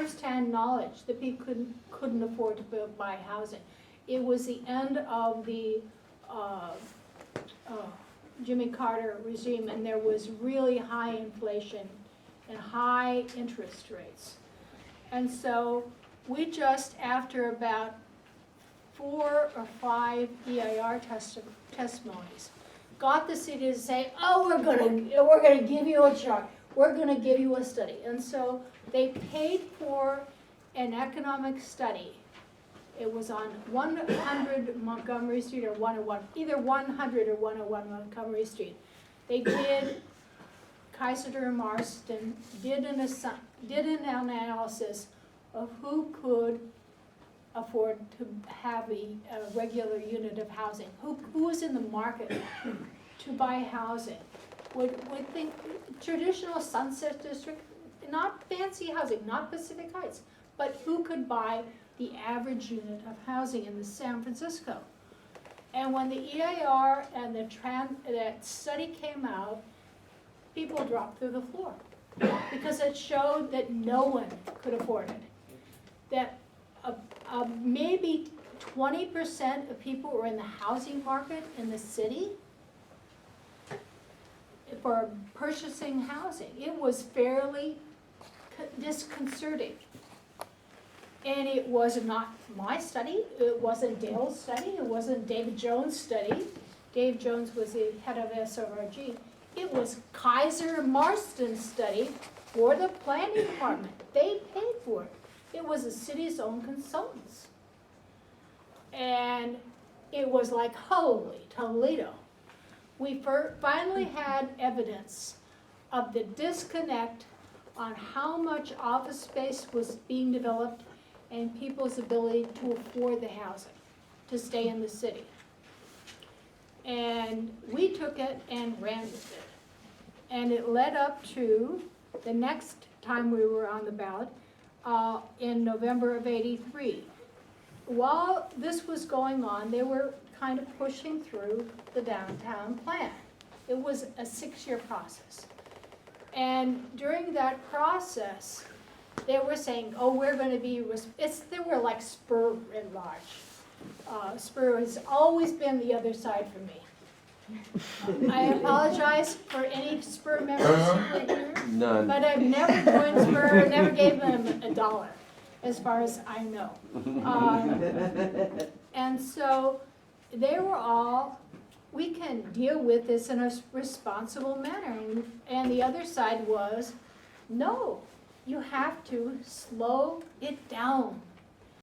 firsthand knowledge that people couldn't afford to buy housing. It was the end of the Jimmy Carter regime, and there was really high inflation and high interest rates. And so we just, after about 4 or 5 EIR testimonies, got the city to say, oh, we're gonna give you a chart. We're gonna give you a study. And so they paid for an economic study. It was on 100 Montgomery Street or 101, either 100 or 101 Montgomery Street. They did, Kaiser and Marston did an analysis of who could afford to have a regular unit of housing, who was in the market to buy housing. Would think traditional Sunset District, not fancy housing, not Pacific Heights, but who could buy the average unit of housing in San Francisco. And when the EIR and that study came out, people dropped through the floor because it showed that no one could afford it. That maybe 20% of people were in the housing market in the city for purchasing housing. It was fairly disconcerting. And it was not my study, it wasn't Dale's study, it wasn't David Jones' study. Dave Jones was the head of SRG. It was Kaiser Marston's study for the planning department. They paid for it. It was the city's own consultants. And it was like, holy Toledo. We finally had evidence of the disconnect on how much office space was being developed and people's ability to afford the housing, to stay in the city. And we took it and ran with it. And it led up to the next time we were on the ballot in November of '83. While this was going on, they were kind of pushing through the downtown plan. It was a 6-year process. And during that process, they were saying, oh, we're going to be, they were like Spur at large. Spur has always been the other side for me. I apologize for any Spur members who are here. None. But I've never joined Spur, never gave them $1, as far as I know. And so they were all, we can deal with this in a responsible manner. And the other side was, no, you have to slow it down.